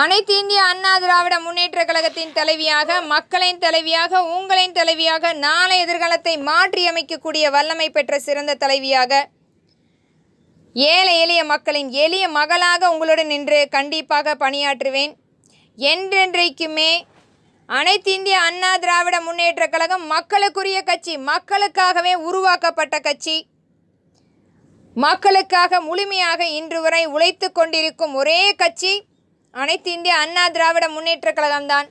அனைத்து இந்திய அண்ணா திராவிட முன்னேற்ற கழகத்தின் தலைவியாக, மக்களின் தலைவியாக, உங்களின் தலைவியாக, நாளை எதிர்காலத்தை மாற்றியமைக்கக்கூடிய வல்லமை பெற்ற சிறந்த தலைவியாக, ஏழை எளிய மக்களின் எளிய மகளாக உங்களுடன் நின்று கண்டிப்பாக பணியாற்றுவேன். என்றென்றைக்குமே அனைத்து இந்திய அண்ணா திராவிட முன்னேற்ற கழகம் மக்களுக்குரிய கட்சி, மக்களுக்காகவே உருவாக்கப்பட்ட கட்சி, மக்களுக்காக முழுமையாக இன்று வரை உழைத்து கொண்டிருக்கும் ஒரே கட்சி அனைத்து இந்திய அண்ணா திராவிட முன்னேற்ற கழகம்தான்.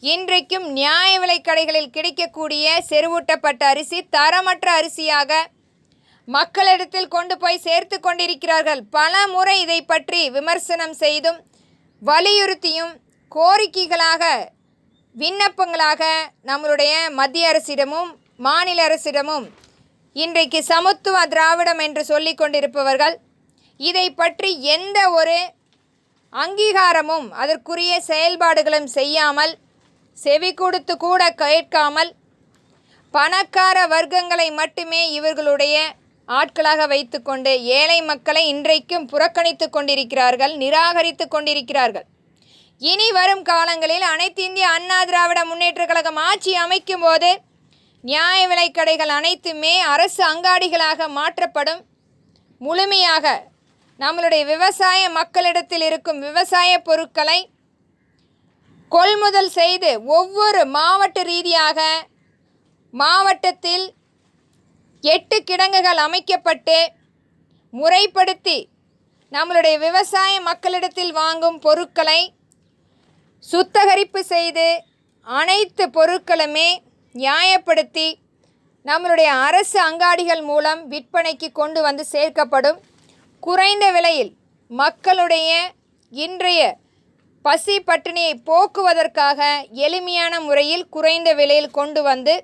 இன்றைக்கும் நியாய விலைக் கடைகளில் கிடைக்கக்கூடிய செறிவூட்டப்பட்ட அரிசி தரமற்ற அரிசியாக மக்களிடத்தில் கொண்டு போய் சேர்த்து கொண்டிருக்கிறார்கள். பல முறை இதை பற்றி விமர்சனம் செய்தும் வலியுறுத்தியும் கோரிக்கைகளாக விண்ணப்பங்களாக நம்மளுடைய மத்திய அரசிடமும் மாநில அரசிடமும் இன்றைக்கு சமத்துவ திராவிடம் என்று சொல்லி கொண்டிருப்பவர்கள் இதை பற்றி எந்த ஒரு அங்கீகாரமும் அதற்குரிய செயல்பாடுகளும் செய்யாமல், செவி கொடுத்து கூட கேட்காமல், பணக்கார வர்க்கங்களை மட்டுமே இவர்களுடைய ஆட்களாக வைத்துக்கொண்டு ஏழை மக்களை இன்றைக்கும் புறக்கணித்து கொண்டிருக்கிறார்கள், நிராகரித்து கொண்டிருக்கிறார்கள். இனி வரும் காலங்களில் அனைத்து இந்திய அண்ணா திராவிட முன்னேற்ற கழகம் ஆட்சி அமைக்கும் போது நியாய விலைக் கடைகள் அனைத்துமே அரசு அங்காடிகளாக மாற்றப்படும். முழுமையாக நம்மளுடைய விவசாய மக்களிடத்தில் இருக்கும் விவசாய பொருட்களை கொள்முதல் செய்து ஒவ்வொரு மாவட்ட ரீதியாக மாவட்டத்தில் 8 கிடங்குகள் அமைக்கப்பட்டு முறைப்படுத்தி நம்மளுடைய விவசாய மக்களிடத்தில் வாங்கும் பொருட்களை சுத்தகரிப்பு செய்து அனைத்து பொருட்களுமே நியாயப்படுத்தி நம்மளுடைய அரசு அங்காடிகள் மூலம் விற்பனைக்கு கொண்டு வந்து சேர்க்கப்படும். குறைந்த விலையில் மக்களுடைய இன்றைய பசி பட்டினியை போக்குவதற்காக எளிமையான முறையில் குறைந்த விலையில் கொண்டு வந்து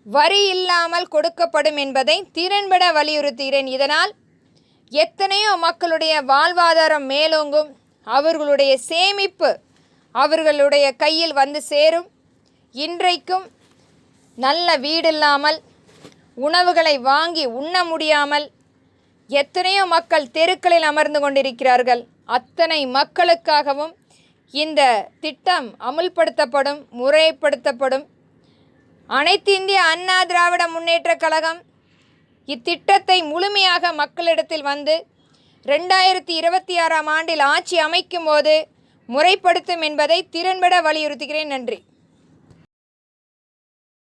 வரி இல்லாமல் கொடுக்கப்படும் என்பதை திறன்பட வலியுறுத்துகிறேன். இதனால் எத்தனையோ மக்களுடைய வாழ்வாதாரம் மேலோங்கும், அவர்களுடைய சேமிப்பு அவர்களுடைய கையில் வந்து சேரும். இன்றைக்கும் நல்ல வீடில்லாமல் உணவுகளை வாங்கி உண்ண முடியாமல் எத்தனையோ மக்கள் தெருக்களில் அமர்ந்து கொண்டிருக்கிறார்கள். அத்தனை மக்களுக்காகவும் இந்த திட்டம் அமுல்படுத்தப்படும், முறைப்படுத்தப்படும். அனைத்து இந்திய அண்ணா திராவிட முன்னேற்ற கழகம் இத்திட்டத்தை முழுமையாக மக்களிடத்தில் வந்து 2026ஆம் ஆண்டில் ஆட்சி அமைக்கும் போது முறைப்படுத்தும் என்பதை திறன்பட வலியுறுத்துகிறேன். நன்றி.